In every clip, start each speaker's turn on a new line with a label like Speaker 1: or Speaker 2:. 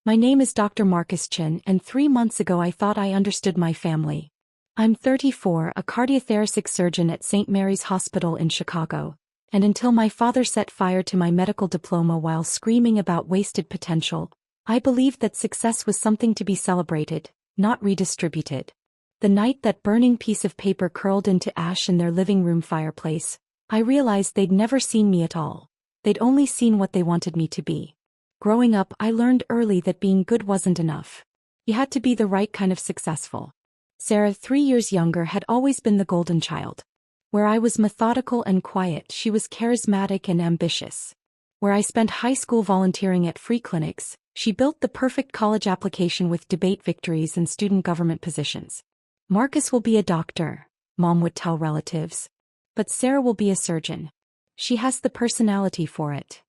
Speaker 1: My name is Dr. Marcus Chin, and 3 months ago I thought I understood my family. I'm 34, a cardiothoracic surgeon at St. Mary's Hospital in Chicago, and until my father set fire to my medical diploma while screaming about wasted potential, I believed that success was something to be celebrated, not redistributed. The night that burning piece of paper curled into ash in their living room fireplace, I realized they'd never seen me at all. They'd only seen what they wanted me to be. Growing up, I learned early that being good wasn't enough. You had to be the right kind of successful. Sarah, 3 years younger, had always been the golden child. Where I was methodical and quiet, she was charismatic and ambitious. Where I spent high school volunteering at free clinics, she built the perfect college application with debate victories and student government positions. Marcus will be a doctor, Mom would tell relatives. But Sarah will be a surgeon. She has the personality for it.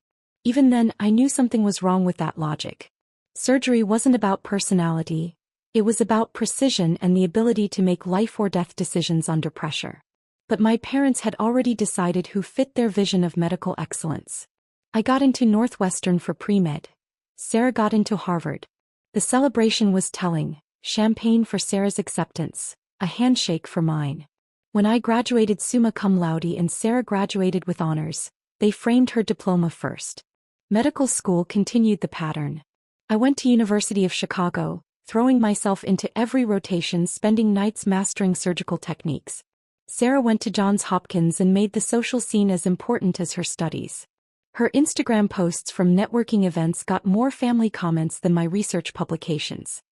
Speaker 1: Even then, I knew something was wrong with that logic. Surgery wasn't about personality. It was about precision and the ability to make life-or-death decisions under pressure. But my parents had already decided who fit their vision of medical excellence. I got into Northwestern for pre-med. Sarah got into Harvard. The celebration was telling: champagne for Sarah's acceptance, a handshake for mine. When I graduated summa cum laude and Sarah graduated with honors, they framed her diploma first. Medical school continued the pattern. I went to University of Chicago, throwing myself into every rotation, spending nights mastering surgical techniques. Sarah went to Johns Hopkins and made the social scene as important as her studies. Her Instagram posts from networking events got more family comments than my research publications.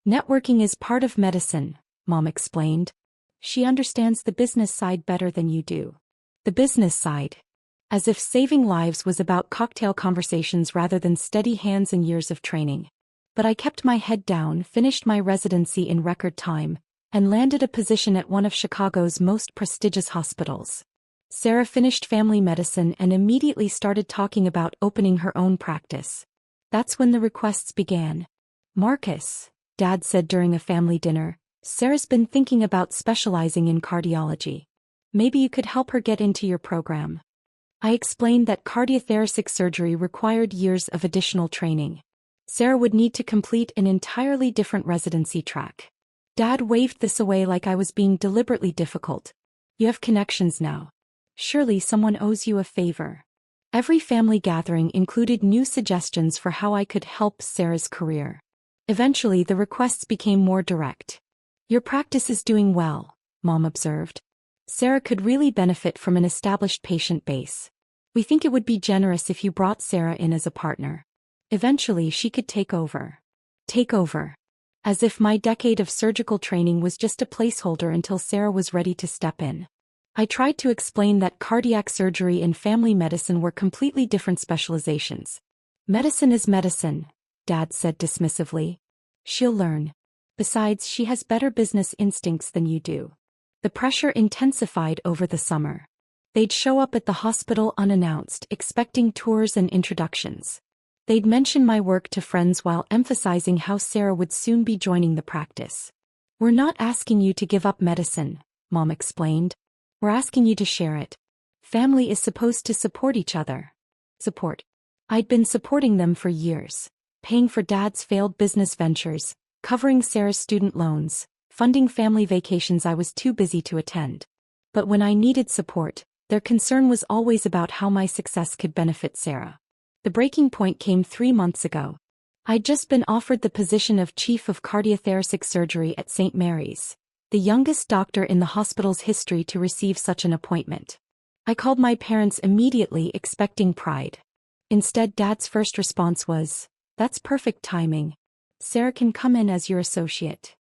Speaker 1: Networking is part of medicine, Mom explained. She understands the business side better than you do. The business side. As if saving lives was about cocktail conversations rather than steady hands and years of training. But I kept my head down, finished my residency in record time, and landed a position at one of Chicago's most prestigious hospitals. Sarah finished family medicine and immediately started talking about opening her own practice. That's when the requests began. Marcus, Dad said during a family dinner, Sarah's been thinking about specializing in cardiology. Maybe you could help her get into your program. I explained that cardiothoracic surgery required years of additional training. Sarah would need to complete an entirely different residency track. Dad waved this away like I was being deliberately difficult. You have connections now. Surely someone owes you a favor. Every family gathering included new suggestions for how I could help Sarah's career. Eventually, the requests became more direct. Your practice is doing well, Mom observed. Sarah could really benefit from an established patient base. We think it would be generous if you brought Sarah in as a partner. Eventually, she could take over. Take over. As if my decade of surgical training was just a placeholder until Sarah was ready to step in. I tried to explain that cardiac surgery and family medicine were completely different specializations. Medicine is medicine, Dad said dismissively. She'll learn. Besides, she has better business instincts than you do. The pressure intensified over the summer. They'd show up at the hospital unannounced, expecting tours and introductions. They'd mention my work to friends while emphasizing how Sarah would soon be joining the practice. We're not asking you to give up medicine, Mom explained. We're asking you to share it. Family is supposed to support each other. Support. I'd been supporting them for years, paying for Dad's failed business ventures, covering Sarah's student loans, funding family vacations I was too busy to attend. But when I needed support, their concern was always about how my success could benefit Sarah. The breaking point came 3 months ago. I'd just been offered the position of Chief of Cardiothoracic Surgery at St. Mary's, the youngest doctor in the hospital's history to receive such an appointment. I called my parents immediately, expecting pride. Instead, Dad's first response was, "That's perfect timing. Sarah can come in as your associate."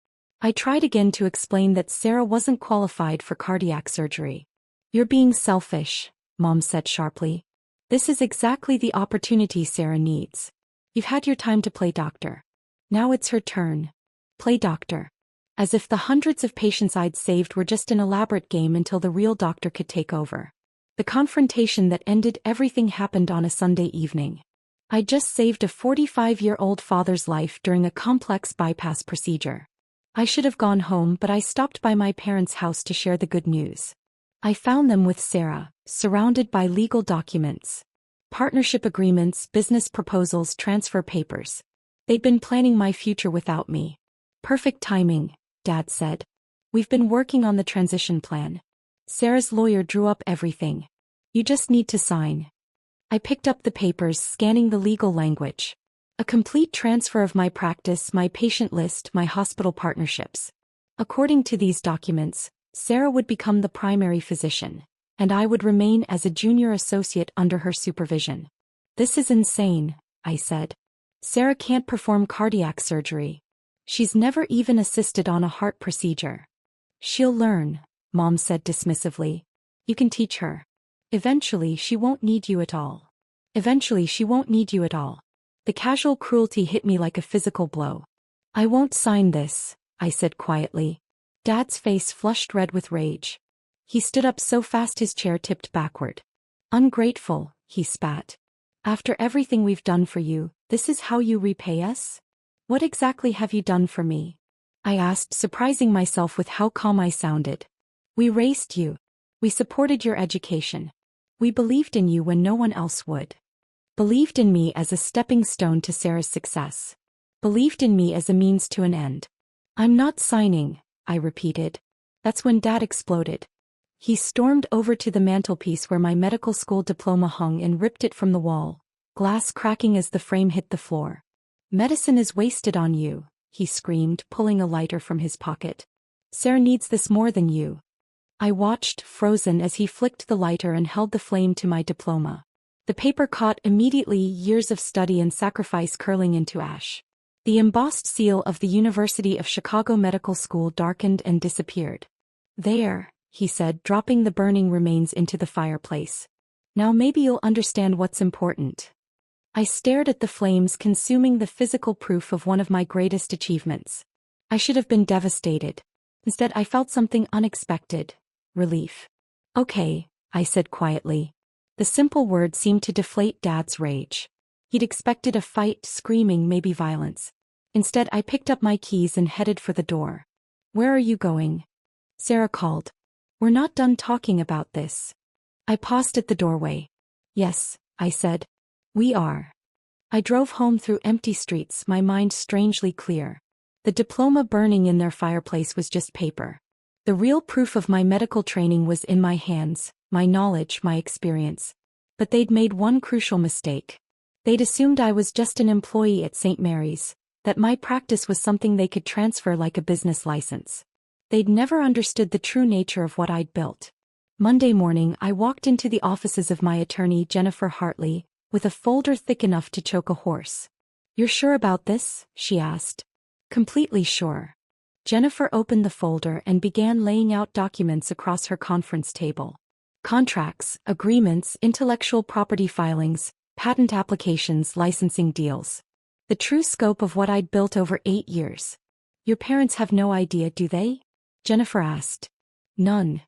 Speaker 1: I tried again to explain that Sarah wasn't qualified for cardiac surgery. "You're being selfish," Mom said sharply. "This is exactly the opportunity Sarah needs. You've had your time to play doctor. Now it's her turn. Play doctor." As if the hundreds of patients I'd saved were just an elaborate game until the real doctor could take over. The confrontation that ended everything happened on a Sunday evening. I'd just saved a 45-year-old father's life during a complex bypass procedure. I should have gone home, but I stopped by my parents' house to share the good news. I found them with Sarah, surrounded by legal documents. Partnership agreements, business proposals, transfer papers. They'd been planning my future without me. Perfect timing, Dad said. We've been working on the transition plan. Sarah's lawyer drew up everything. You just need to sign. I picked up the papers, scanning the legal language. A complete transfer of my practice, my patient list, my hospital partnerships. According to these documents, Sarah would become the primary physician, and I would remain as a junior associate under her supervision. This is insane, I said. Sarah can't perform cardiac surgery. She's never even assisted on a heart procedure. She'll learn, Mom said dismissively. You can teach her. Eventually she won't need you at all. Eventually she won't need you at all. The casual cruelty hit me like a physical blow. I won't sign this, I said quietly. Dad's face flushed red with rage. He stood up so fast his chair tipped backward. Ungrateful, he spat. After everything we've done for you, this is how you repay us? What exactly have you done for me? I asked, surprising myself with how calm I sounded. We raised you. We supported your education. We believed in you when no one else would. Believed in me as a stepping stone to Sarah's success. Believed in me as a means to an end. I'm not signing, I repeated. That's when Dad exploded. He stormed over to the mantelpiece where my medical school diploma hung and ripped it from the wall, glass cracking as the frame hit the floor. Medicine is wasted on you, he screamed, pulling a lighter from his pocket. Sarah needs this more than you. I watched, frozen, as he flicked the lighter and held the flame to my diploma. The paper caught immediately, years of study and sacrifice curling into ash. The embossed seal of the University of Chicago Medical School darkened and disappeared. There, he said, dropping the burning remains into the fireplace. Now maybe you'll understand what's important. I stared at the flames, consuming the physical proof of one of my greatest achievements. I should have been devastated. Instead, I felt something unexpected. Relief. Okay, I said quietly. The simple word seemed to deflate Dad's rage. He'd expected a fight, screaming, maybe violence. Instead, I picked up my keys and headed for the door. Where are you going? Sarah called. We're not done talking about this. I paused at the doorway. Yes, I said. We are. I drove home through empty streets, my mind strangely clear. The diploma burning in their fireplace was just paper. The real proof of my medical training was in my hands, my knowledge, my experience. But they'd made one crucial mistake. They'd assumed I was just an employee at St. Mary's, that my practice was something they could transfer like a business license. They'd never understood the true nature of what I'd built. Monday morning, I walked into the offices of my attorney, Jennifer Hartley, with a folder thick enough to choke a horse. You're sure about this? She asked. Completely sure. Jennifer opened the folder and began laying out documents across her conference table. Contracts, agreements, intellectual property filings, patent applications, licensing deals. The true scope of what I'd built over 8 years. Your parents have no idea, do they? Jennifer asked. None.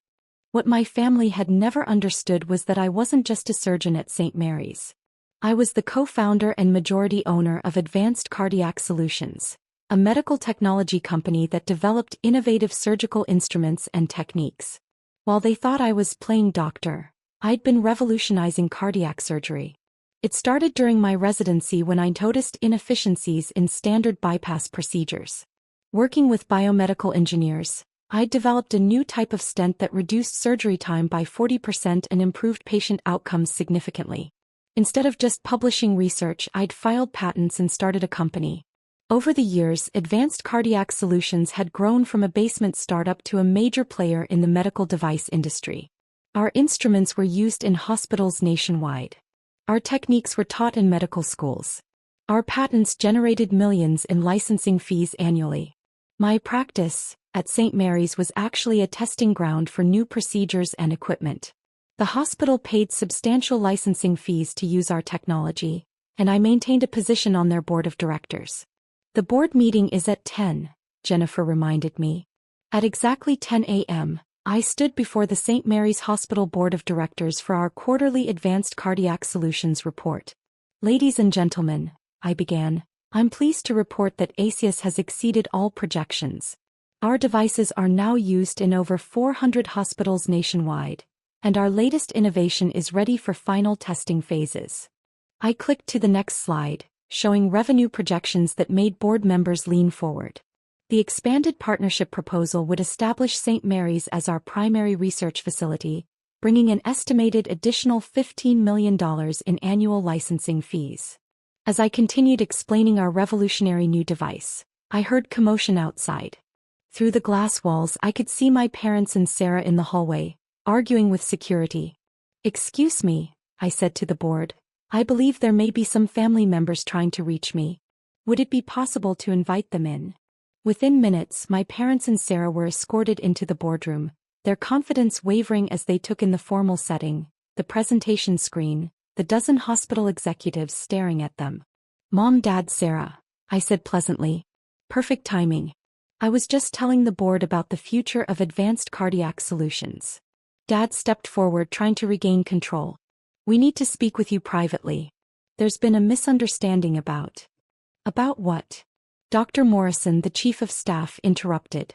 Speaker 1: What my family had never understood was that I wasn't just a surgeon at St. Mary's. I was the co-founder and majority owner of Advanced Cardiac Solutions, a medical technology company that developed innovative surgical instruments and techniques. While they thought I was playing doctor, I'd been revolutionizing cardiac surgery. It started during my residency when I noticed inefficiencies in standard bypass procedures. Working with biomedical engineers, I'd developed a new type of stent that reduced surgery time by 40% and improved patient outcomes significantly. Instead of just publishing research, I'd filed patents and started a company. Over the years, Advanced Cardiac Solutions had grown from a basement startup to a major player in the medical device industry. Our instruments were used in hospitals nationwide. Our techniques were taught in medical schools. Our patents generated millions in licensing fees annually. My practice, at St. Mary's, was actually a testing ground for new procedures and equipment. The hospital paid substantial licensing fees to use our technology, and I maintained a position on their board of directors. The board meeting is at 10, Jennifer reminded me. At exactly 10 a.m., I stood before the St. Mary's Hospital Board of Directors for our quarterly Advanced Cardiac Solutions report. Ladies and gentlemen, I began, I'm pleased to report that ACIUS has exceeded all projections. Our devices are now used in over 400 hospitals nationwide, and our latest innovation is ready for final testing phases. I clicked to the next slide, showing revenue projections that made board members lean forward. The expanded partnership proposal would establish St. Mary's as our primary research facility, bringing an estimated additional $15 million in annual licensing fees. As I continued explaining our revolutionary new device, I heard commotion outside. Through the glass walls, I could see my parents and Sarah in the hallway, arguing with security. "Excuse me," I said to the board. "I believe there may be some family members trying to reach me. Would it be possible to invite them in?" Within minutes, my parents and Sarah were escorted into the boardroom, their confidence wavering as they took in the formal setting, the presentation screen, the dozen hospital executives staring at them. "Mom, Dad, Sarah," I said pleasantly. "Perfect timing. I was just telling the board about the future of advanced cardiac solutions." Dad stepped forward, trying to regain control. "We need to speak with you privately. There's been a misunderstanding about..." "About what?" Dr. Morrison, the chief of staff, interrupted.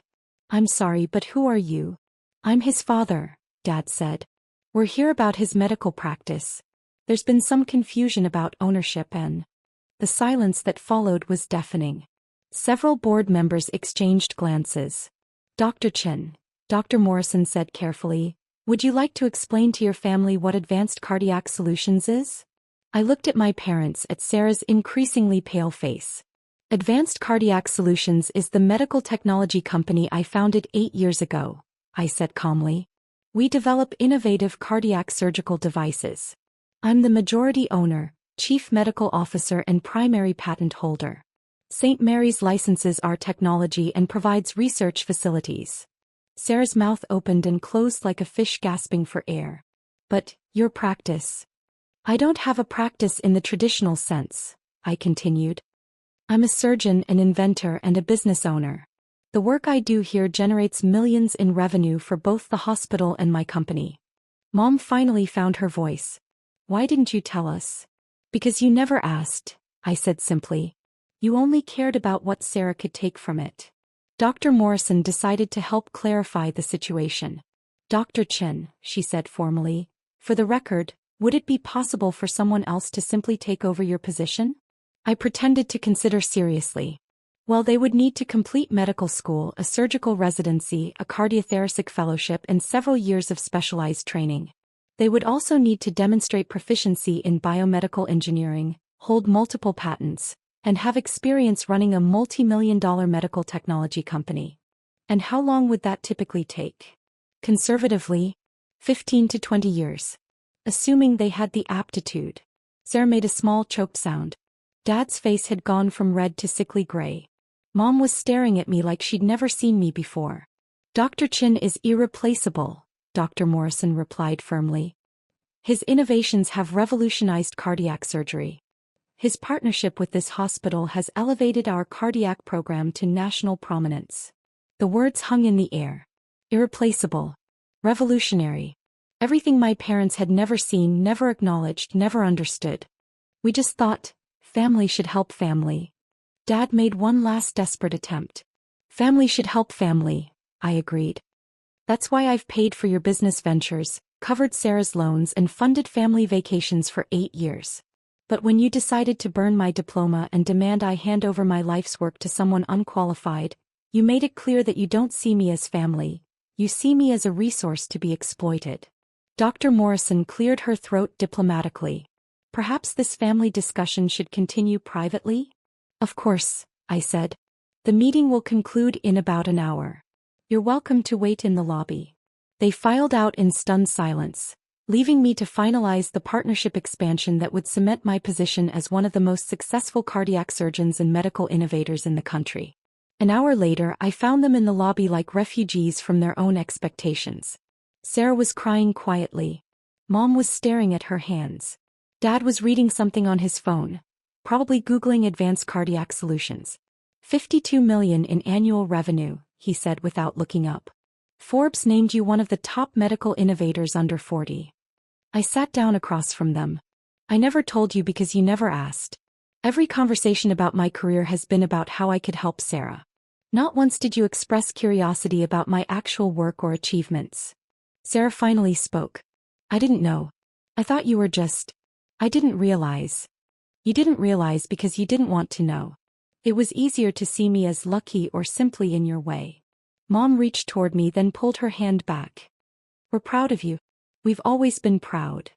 Speaker 1: "I'm sorry, but who are you?" "I'm his father," Dad said. "We're here about his medical practice. There's been some confusion about ownership and..." The silence that followed was deafening. Several board members exchanged glances. "Dr. Chen," Dr. Morrison said carefully, "would you like to explain to your family what Advanced Cardiac Solutions is?" I looked at my parents, at Sarah's increasingly pale face. "Advanced Cardiac Solutions is the medical technology company I founded 8 years ago," I said calmly. "We develop innovative cardiac surgical devices. I'm the majority owner, chief medical officer and primary patent holder. St. Mary's licenses our technology and provides research facilities." Sarah's mouth opened and closed like a fish gasping for air. "But, your practice..." "I don't have a practice in the traditional sense," I continued. "I'm a surgeon, an inventor, and a business owner. The work I do here generates millions in revenue for both the hospital and my company." Mom finally found her voice. "Why didn't you tell us?" "Because you never asked," I said simply. "You only cared about what Sarah could take from it." Dr. Morrison decided to help clarify the situation. "Dr. Chen," she said formally, "for the record, would it be possible for someone else to simply take over your position?" I pretended to consider seriously. "Well, they would need to complete medical school, a surgical residency, a cardiothoracic fellowship, and several years of specialized training. They would also need to demonstrate proficiency in biomedical engineering, hold multiple patents, and have experience running a multi-million-dollar medical technology company." "And how long would that typically take?" "Conservatively, 15 to 20 years. Assuming they had the aptitude." Sarah made a small choked sound. Dad's face had gone from red to sickly gray. Mom was staring at me like she'd never seen me before. "Dr. Chin is irreplaceable," Dr. Morrison replied firmly. "His innovations have revolutionized cardiac surgery. His partnership with this hospital has elevated our cardiac program to national prominence." The words hung in the air. Irreplaceable. Revolutionary. Everything my parents had never seen, never acknowledged, never understood. "We just thought, family should help family." Dad made one last desperate attempt. "Family should help family," I agreed. "That's why I've paid for your business ventures, covered Sarah's loans, and funded family vacations for 8 years. But when you decided to burn my diploma and demand I hand over my life's work to someone unqualified, you made it clear that you don't see me as family, you see me as a resource to be exploited." Dr. Morrison cleared her throat diplomatically. "Perhaps this family discussion should continue privately?" "Of course," I said. "The meeting will conclude in about an hour. You're welcome to wait in the lobby." They filed out in stunned silence, leaving me to finalize the partnership expansion that would cement my position as one of the most successful cardiac surgeons and medical innovators in the country. An hour later, I found them in the lobby like refugees from their own expectations. Sarah was crying quietly. Mom was staring at her hands. Dad was reading something on his phone, probably Googling Advanced Cardiac Solutions. $52 million in annual revenue, he said without looking up. "Forbes named you one of the top medical innovators under 40. I sat down across from them. "I never told you because you never asked. Every conversation about my career has been about how I could help Sarah. Not once did you express curiosity about my actual work or achievements." Sarah finally spoke. "I didn't know. I thought you were just... I didn't realize." You didn't realize because you didn't want to know. It was easier to see me as lucky or simply in your way. Mom reached toward me, then pulled her hand back. We're proud of you. We've always been proud.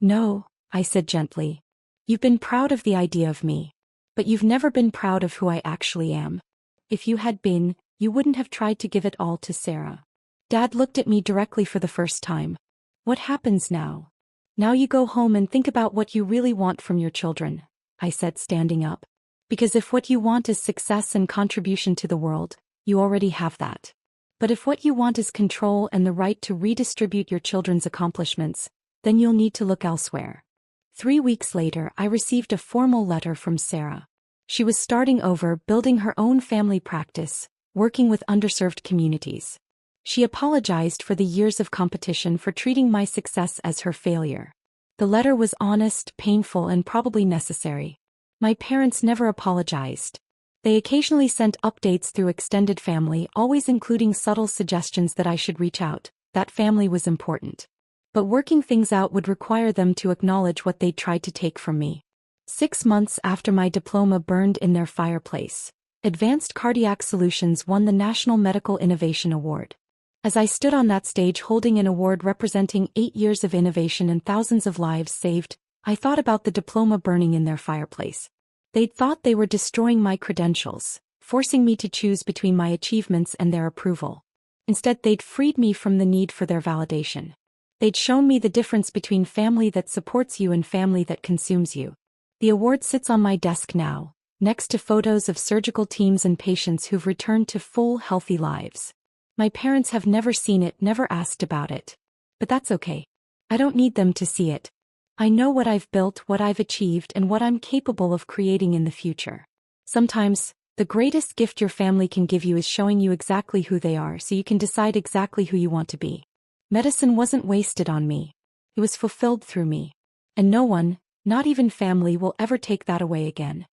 Speaker 1: No, I said gently. You've been proud of the idea of me. But you've never been proud of who I actually am. If you had been, you wouldn't have tried to give it all to Sarah. Dad looked at me directly for the first time. What happens now? Now you go home and think about what you really want from your children, I said, standing up. Because if what you want is success and contribution to the world, you already have that. But if what you want is control and the right to redistribute your children's accomplishments, then you'll need to look elsewhere. 3 weeks later, I received a formal letter from Sarah. She was starting over, building her own family practice, working with underserved communities. She apologized for the years of competition, for treating my success as her failure. The letter was honest, painful, and probably necessary. My parents never apologized. They occasionally sent updates through extended family, always including subtle suggestions that I should reach out. That family was important. But working things out would require them to acknowledge what they'd tried to take from me. 6 months after my diploma burned in their fireplace, Advanced Cardiac Solutions won the National Medical Innovation Award. As I stood on that stage holding an award representing 8 years of innovation and thousands of lives saved, I thought about the diploma burning in their fireplace. They'd thought they were destroying my credentials, forcing me to choose between my achievements and their approval. Instead, they'd freed me from the need for their validation. They'd shown me the difference between family that supports you and family that consumes you. The award sits on my desk now, next to photos of surgical teams and patients who've returned to full, healthy lives. My parents have never seen it, never asked about it. But that's okay. I don't need them to see it. I know what I've built, what I've achieved, and what I'm capable of creating in the future. Sometimes, the greatest gift your family can give you is showing you exactly who they are so you can decide exactly who you want to be. Medicine wasn't wasted on me. It was fulfilled through me. And no one, not even family, will ever take that away again.